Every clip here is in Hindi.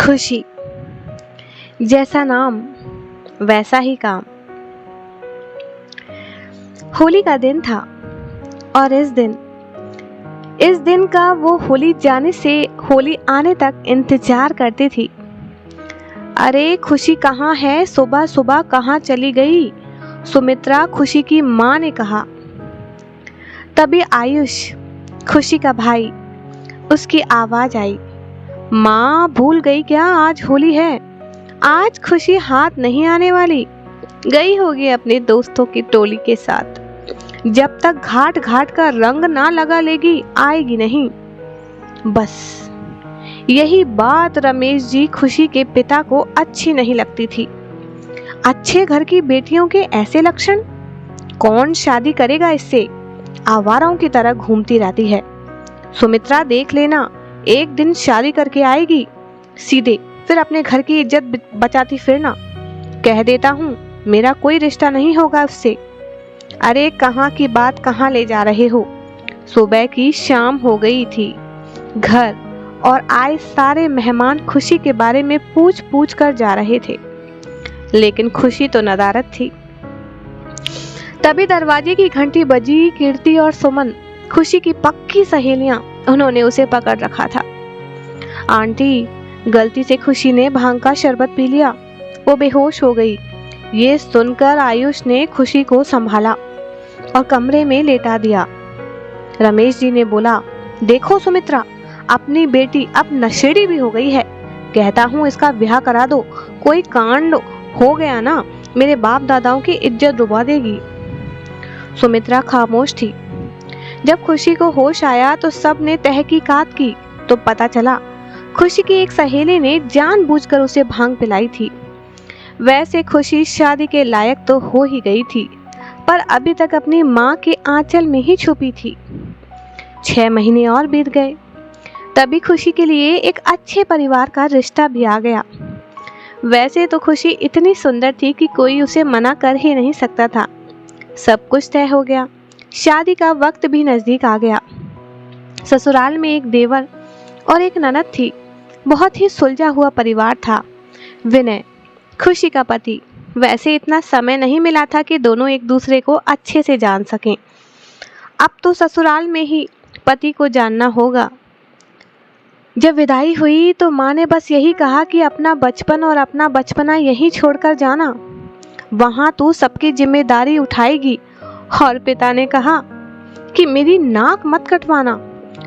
खुशी, जैसा नाम वैसा ही काम। होली का दिन था और इस दिन का वो होली जाने से होली आने तक इंतजार करती थी। अरे खुशी कहाँ है, सुबह सुबह कहाँ चली गई? सुमित्रा खुशी की माँ ने कहा। तभी आयुष, खुशी का भाई, उसकी आवाज आई। माँ भूल गई क्या, आज होली है। आज खुशी हाथ नहीं आने वाली, गई होगी अपने दोस्तों की टोली के साथ। जब तक घाट घाट का रंग ना लगा लेगी आएगी नहीं। बस यही बात रमेश जी खुशी के पिता को अच्छी नहीं लगती थी। अच्छे घर की बेटियों के ऐसे लक्षण, कौन शादी करेगा इससे? आवाराओं की तरह घूमती रहती है। सुमित्रा देख लेना, एक दिन शादी करके आएगी सीधे, फिर अपने घर की इज्जत बचाती फिरना। कह देता हूँ मेरा कोई रिश्ता नहीं होगा उससे। अरे कहाँ की बात कहाँ ले जा रहे हो? सुबह की शाम हो गई थी। घर और आए सारे मेहमान खुशी के बारे में पूछ पूछ कर जा रहे थे, लेकिन खुशी तो नदारद थी। तभी दरवाजे की घंटी बजी। कीर्ति और सुमन, खुशी की पक्की सहेलियां, उन्होंने उसे पकड़ रखा था। आंटी, गलती से खुशी ने भांग का शरबत पी लिया, वो बेहोश हो गई। ये सुनकर आयुष ने खुशी को संभाला और कमरे में लेटा दिया। रमेश जी ने बोला, देखो सुमित्रा, अपनी बेटी अब नशेड़ी भी हो गई है। कहता हूँ इसका ब्याह करा दो, कोई कांड हो गया ना मेरे बाप दादाओं की इज्जत डुबा देगी। सुमित्रा खामोश थी। जब खुशी को होश आया तो सब ने तहकीकात की तो पता चला खुशी की एक सहेली ने जानबूझकर उसे भांग पिलाई थी। वैसे खुशी शादी के लायक तो हो ही गई थी, पर अभी तक अपनी माँ के आंचल में ही छुपी थी। 6 महीने और बीत गए। तभी खुशी के लिए एक अच्छे परिवार का रिश्ता भी आ गया। वैसे तो खुशी इतनी सुंदर थी कि कोई उसे मना कर ही नहीं सकता था। सब कुछ तय हो गया, शादी का वक्त भी नजदीक आ गया। ससुराल में एक देवर और एक ननद थी। बहुत ही सुलझा हुआ परिवार था। विनय, खुशी का पति। वैसे इतना समय नहीं मिला था कि दोनों एक दूसरे को अच्छे से जान सकें। अब तो ससुराल में ही पति को जानना होगा। जब विदाई हुई तो माँ ने बस यही कहा कि अपना बचपन और अपना बचपना यहीं छोड़कर जाना, वहां तू सबकी जिम्मेदारी उठाएगी। और पिता ने कहा कि मेरी नाक मत कटवाना।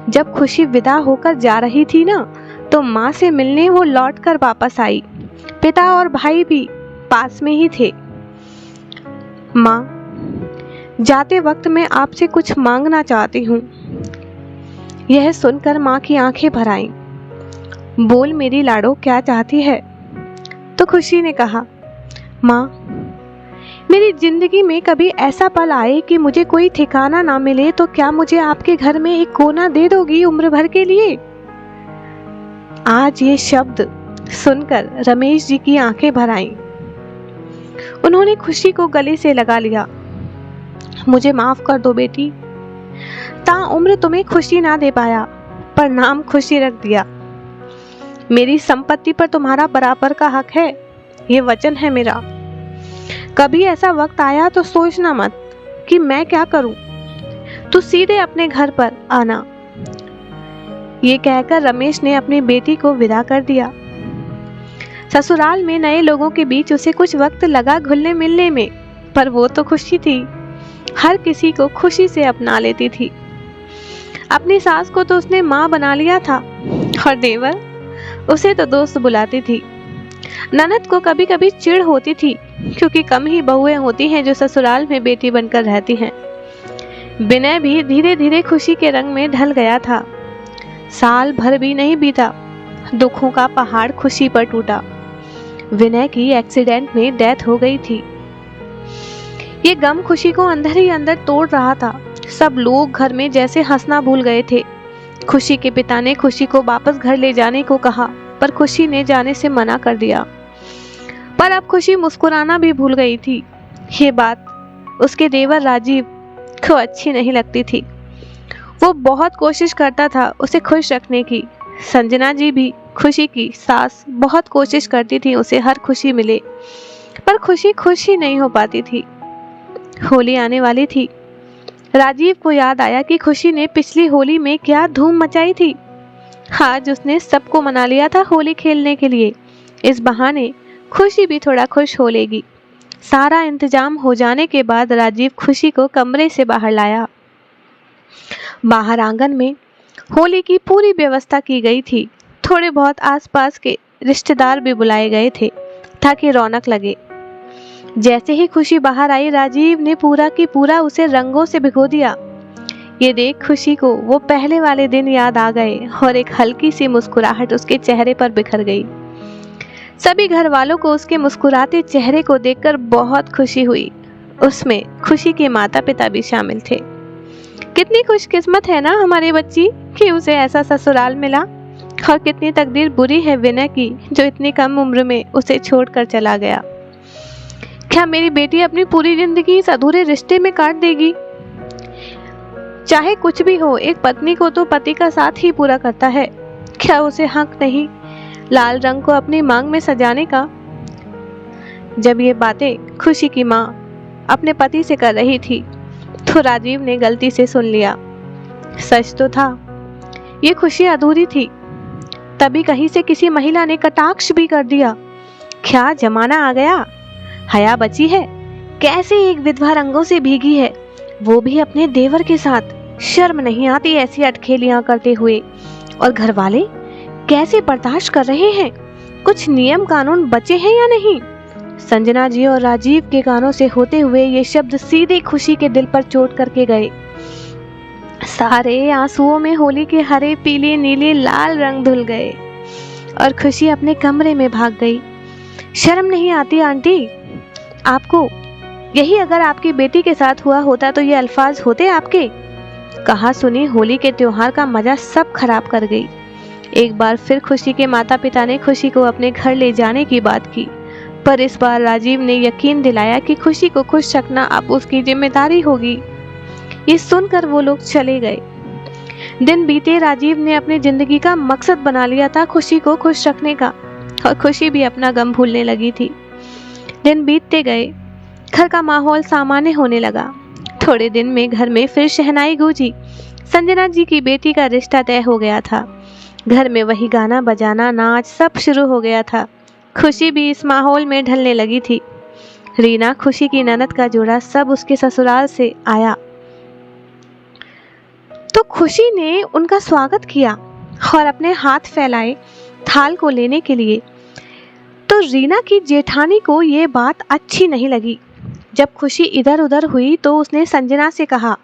जब खुशी विदा होकर जा रही थी ना, तो माँ से मिलने वो लौटकर वापस आई। पिता और भाई भी पास में ही थे। माँ, जाते वक्त मैं आपसे कुछ मांगना चाहती हूँ। यह सुनकर माँ की आंखें भर आईं। बोल मेरी लाडो, क्या चाहती है? तो खुशी ने कहा, माँ, मेरी जिंदगी में कभी ऐसा पल आए कि मुझे कोई ठिकाना ना मिले तो क्या मुझे आपके घर में एक कोना दे दोगी उम्र भर के लिए? आज ये शब्द सुनकर रमेश जी की आंखें भर आईं। उन्होंने खुशी को गले से लगा लिया। मुझे माफ कर दो बेटी, ताउम्र तुम्हें खुशी ना दे पाया, पर नाम खुशी रख दिया। मेरी संपत्ति पर तुम्हारा बराबर का हक है, ये वचन है मेरा। कभी ऐसा वक्त आया तो सोचना मत कि मैं क्या करूं, तू सीधे अपने घर पर आना। ये कहकर रमेश ने अपनी बेटी को विदा कर दिया। ससुराल में नए लोगों के बीच उसे कुछ वक्त लगा घुलने मिलने में, पर वो तो खुशी थी, हर किसी को खुशी से अपना लेती थी। अपनी सास को तो उसने माँ बना लिया था और देवर, उसे तो दोस्त बुलाती थी। ननद को कभी कभी चिढ़ होती थी क्योंकि कम ही बहुएं होती हैं जो ससुराल में बेटी बनकर रहती हैं। विनय भी धीरे धीरे खुशी के रंग में ढल गया था। साल भर भी नहीं बीता, दुखों का पहाड़ खुशी पर टूटा। विनय की एक्सीडेंट में डेथ हो गई थी। ये गम खुशी को अंदर ही अंदर तोड़ रहा था। सब लोग घर में जैसे हंसना भूल गए थे। खुशी के पिता ने खुशी को वापस घर ले जाने को कहा, पर खुशी ने जाने से मना कर दिया। पर अब खुशी मुस्कुराना भी भूल गई थी। ये बात उसके देवर राजीव को अच्छी नहीं लगती थी। वो बहुत कोशिश करता था उसे खुश रखने की। संजना जी भी खुशी की सास बहुत कोशिश करती थी उसे हर खुशी मिले, पर खुशी खुश ही नहीं हो पाती थी। होली आने वाली थी। राजीव को याद आया कि खुशी ने पिछली होली में क्या धूम मचाई थी। आज उसने सबको मना लिया था होली खेलने के लिए। इस बहाने खुशी भी थोड़ा खुश हो लेगी। सारा इंतजाम हो जाने के बाद राजीव खुशी को कमरे से बाहर लाया। बाहर आंगन में होली की पूरी व्यवस्था की गई थी। थोड़े बहुत आसपास के रिश्तेदार भी बुलाए गए थे ताकि रौनक लगे। जैसे ही खुशी बाहर आई, राजीव ने पूरा की पूरा उसे रंगों से भिगो दिया। ये देख खुशी को वो पहले वाले दिन याद आ गए और एक हल्की सी मुस्कुराहट उसके चेहरे पर बिखर गई। सभी घर वालों को उसके मुस्कुराते चेहरे को देखकर बहुत खुशी हुई। उसमें खुशी के माता पिता भी शामिल थे। कितनी खुशकिस्मत है ना हमारी बच्ची कि उसे ऐसा ससुराल मिला, और कितनी तकदीर बुरी है विनय की जो इतनी कम उम्र में उसे छोड़कर चला गया। क्या मेरी बेटी अपनी पूरी जिंदगी इस अधूरे रिश्ते में काट देगी? चाहे कुछ भी हो, एक पत्नी को तो पति का साथ ही पूरा करता है। क्या उसे हक नहीं लाल रंग को अपनी मांग में सजाने का? जब ये बातें खुशी की माँ अपने पति से कर रही थी तो राजीव ने गलती से सुन लिया। सच तो था, ये खुशी अधूरी थी। तभी कहीं से किसी महिला ने कटाक्ष भी कर दिया। क्या जमाना आ गया, हया बची है? कैसे एक विधवा रंगों से भीगी है, वो भी अपने देवर के साथ। शर्म नहीं आती ऐसी अटखेलियां करते हुए? और घर वाले कैसे बर्दाश्त कर रहे हैं? कुछ नियम कानून बचे हैं या नहीं? संजना जी और राजीव के कानों से होते हुए ये शब्द सीधे खुशी के दिल पर चोट करके गए। सारे आंसुओं में होली के हरे पीले नीले लाल रंग धुल गए और खुशी अपने कमरे में भाग गई। शर्म नहीं आती आंटी आपको? यही अगर आपकी बेटी के साथ हुआ होता तो ये अल्फाज होते आपके? कहा सुनी होली के त्योहार का मजा सब खराब कर गई। एक बार फिर खुशी के माता पिता ने खुशी को अपने घर ले जाने की बात की, पर इस बार राजीव ने यकीन दिलाया कि खुशी को खुश रखना अब उसकी जिम्मेदारी होगी। ये सुनकर वो लोग चले गए। दिन बीते, राजीव ने अपनी जिंदगी का मकसद बना लिया था खुशी को खुश रखने का, और खुशी भी अपना गम भूलने लगी थी। दिन बीतते गए, घर का माहौल सामान्य होने लगा। थोड़े दिन में घर में फिर शहनाई गूंजी। संजना जी की बेटी का रिश्ता तय हो गया था। घर में वही गाना बजाना नाच सब शुरू हो गया था। खुशी भी इस माहौल में ढलने लगी थी। रीना, खुशी की ननद का जोड़ा, सब उसके ससुराल से आया तो खुशी ने उनका स्वागत किया और अपने हाथ फैलाए थाल को लेने के लिए। तो रीना की जेठानी को ये बात अच्छी नहीं लगी। जब खुशी इधर उधर हुई तो उसने संजना से कहा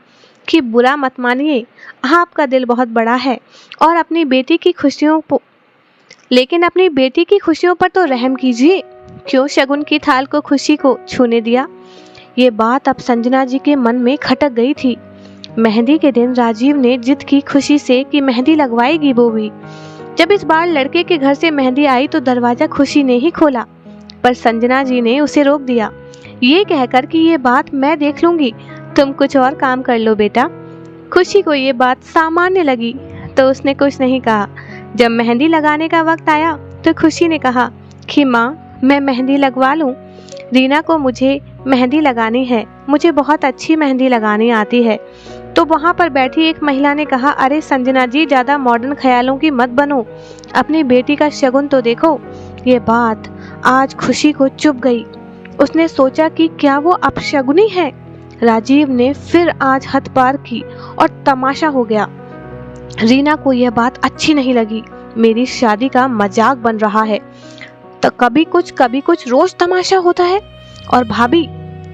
कि बुरा मत मानिए, आपका दिल बहुत बड़ा है और अपनी बेटी की खुशियों पर, लेकिन अपनी बेटी की खुशियों पर तो रहम कीजिए। क्यों शगुन की थाल को खुशी को छूने दिया? ये बात अब संजना जी के मन में खटक गई थी। मेहंदी के दिन राजीव ने जिद की खुशी से कि मेहंदी लगवाएगी वो भी। जब इस बार लड़के के घर से मेहंदी आई तो दरवाजा खुशी ने ही खोला, पर संजना जी ने उसे रोक दिया, ये कहकर कि ये बात मैं देख लूंगी, तुम कुछ और काम कर लो बेटा। खुशी को ये बात सामान्य लगी तो उसने कुछ नहीं कहा। जब मेहंदी लगाने का वक्त आया तो खुशी ने कहा कि माँ, मैं मेहंदी लगवा लूं? रीना को मुझे मेहंदी लगानी है, मुझे बहुत अच्छी मेहंदी लगानी आती है। तो वहाँ पर बैठी एक महिला ने कहा, अरे संजना जी, ज़्यादा मॉडर्न ख्यालों की मत बनो, अपनी बेटी का शगुन तो देखो। ये बात आज खुशी को चुभ गई। उसने सोचा कि क्या वो अपशगुनी है। राजीव ने फिर आज हद पार की और तमाशा हो गया। रीना को यह बात अच्छी नहीं लगी। मेरी शादी का मजाक बन रहा है तो कभी कुछ रोज तमाशा होता है। और भाभी,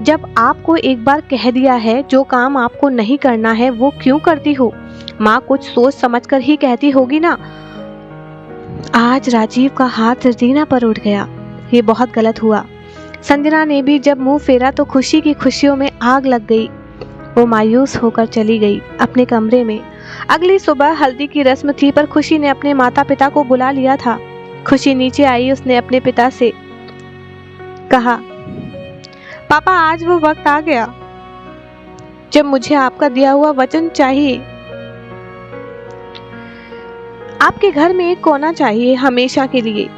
जब आपको एक बार कह दिया है जो काम आपको नहीं करना है वो क्यों करती हो? माँ कुछ सोच समझकर ही कहती होगी ना। आज राजीव का हाथ रीना पर उठ गया। ये बहुत गलत हुआ। संजना ने भी जब मुंह फेरा तो खुशी की खुशियों में आग लग गई। वो मायूस होकर चली गई अपने कमरे में। अगली सुबह हल्दी की रस्म थी, पर खुशी ने अपने माता पिता को बुला लिया था। खुशी नीचे आई। उसने अपने पिता से कहा, पापा, आज वो वक्त आ गया जब मुझे आपका दिया हुआ वचन चाहिए। आपके घर में एक कोना चाहिए हमेशा के लिए।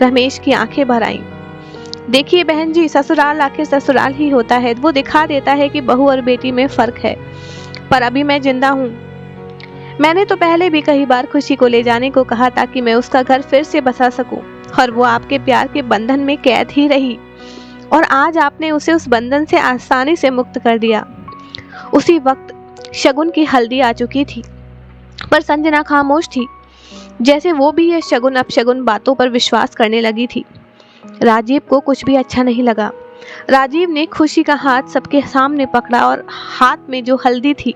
रमेश की आंखें भर आईं। देखिए बहन जी, ससुराल आखिर ससुराल ही होता है। वो दिखा देता है कि बहू और बेटी में फर्क है, पर अभी मैं जिंदा हूँ। मैंने तो पहले भी कई बार खुशी को ले जाने को कहा ताकि मैं उसका घर फिर से बसा सकूं, और वो आपके प्यार के बंधन में कैद ही रही, और आज आपने उसे उस बंधन से आसानी से मुक्त कर दिया। उसी वक्त शगुन की हल्दी आ चुकी थी, पर संजना खामोश थी, जैसे वो भी ये शगुन अपशगुन बातों पर विश्वास करने लगी थी। राजीव को कुछ भी अच्छा नहीं लगा। राजीव ने खुशी का हाथ सबके सामने पकड़ा और हाथ में जो हल्दी थी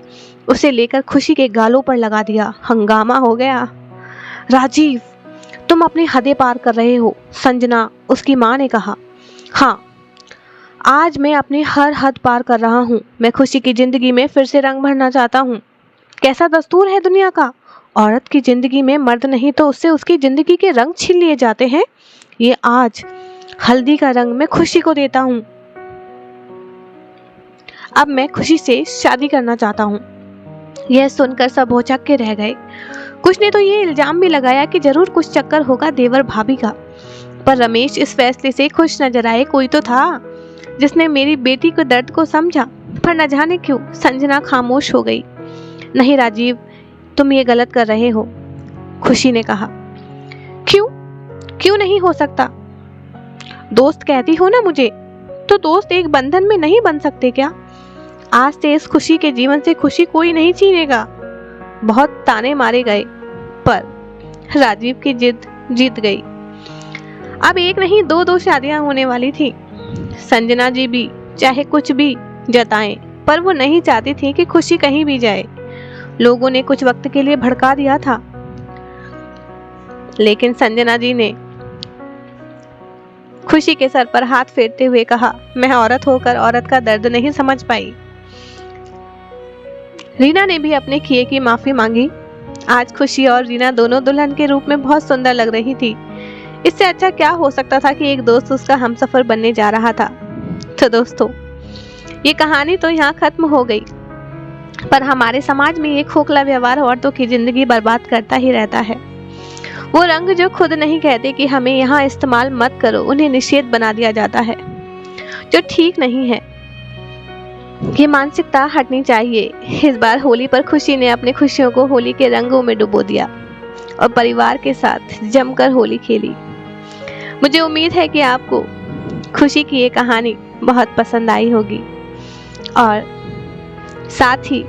उसे लेकर खुशी के गालों पर लगा दिया। हंगामा हो गया। राजीव, तुम अपनी हदें पार कर रहे हो, संजना, उसकी माँ ने कहा। हाँ, आज मैं अपनी हर हद पार कर रहा हूँ। मैं खुशी की जिंदगी में फिर से रंग भरना चाहता हूँ। कैसा दस्तूर है दुनिया का, औरत की जिंदगी में मर्द नहीं तो उससे उसकी जिंदगी के रंग छीन लिए जाते हैं। ये आज हल्दी का रंग मैं खुशी को देता हूँ। अब मैं खुशी से शादी करना चाहता हूँ। यह सुनकर सब भौचक्के के रह गए। कुछ ने तो ये इल्जाम भी लगाया कि जरूर कुछ चक्कर होगा देवर भाभी का, पर रमेश इस फैसले से खुश नजर आए। कोई तो था जिसने मेरी बेटी के दर्द को समझा, पर न जाने क्यों संजना खामोश हो गई। नहीं राजीव, तुम ये गलत कर रहे हो, खुशी ने कहा। क्यों क्यों नहीं हो सकता? दोस्त कहती हो ना मुझे, तो दोस्त एक बंधन में नहीं बन सकते क्या? आज से इस खुशी के जीवन से खुशी कोई नहीं छीनेगा। बहुत ताने मारे गए, पर राजीव की जिद जीत गई। अब एक नहीं दो शादियां होने वाली थी। संजना जी भी चाहे कुछ भी जताएं, पर वो नहीं चाहती थी कि खुशी कहीं भी जाए। लोगों ने कुछ वक्त के लिए भड़का दिया था, लेकिन संजना जी ने खुशी के सर पर हाथ फेरते हुए कहा, मैं औरत होकर औरत का दर्द नहीं समझ पाई। रीना ने भी अपने किए की माफी मांगी। आज खुशी और रीना दोनों दुल्हन के रूप में बहुत सुंदर लग रही थी। इससे अच्छा क्या हो सकता था कि एक दोस्त उसका हमसफर बनने जा रहा था। तो दोस्तों, ये कहानी तो यहाँ खत्म हो गई, पर हमारे समाज में ये खोखला व्यवहार औरतों की जिंदगी बर्बाद करता ही रहता है। वो रंग जो खुद नहीं कहते कि हमें यहाँ इस्तेमाल मत करो, उन्हें निषेध बना दिया जाता है, जो ठीक नहीं है। ये मानसिकता हटनी चाहिए। इस बार होली पर खुशी ने अपनी खुशियों को होली के रंगों में डुबो दिया और परिवार के साथ जमकर होली खेली। मुझे उम्मीद है कि आपको खुशी की ये कहानी बहुत पसंद आई होगी, और साथ ही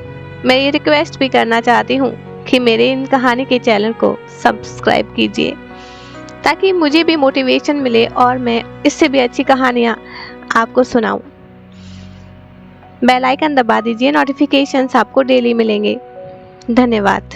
मैं ये रिक्वेस्ट भी करना चाहती हूँ कि मेरे इन कहानी के चैनल को सब्सक्राइब कीजिए, ताकि मुझे भी मोटिवेशन मिले और मैं इससे भी अच्छी कहानियाँ आपको सुनाऊं। बेल आइकन दबा दीजिए, नोटिफिकेशंस आपको डेली मिलेंगे। धन्यवाद।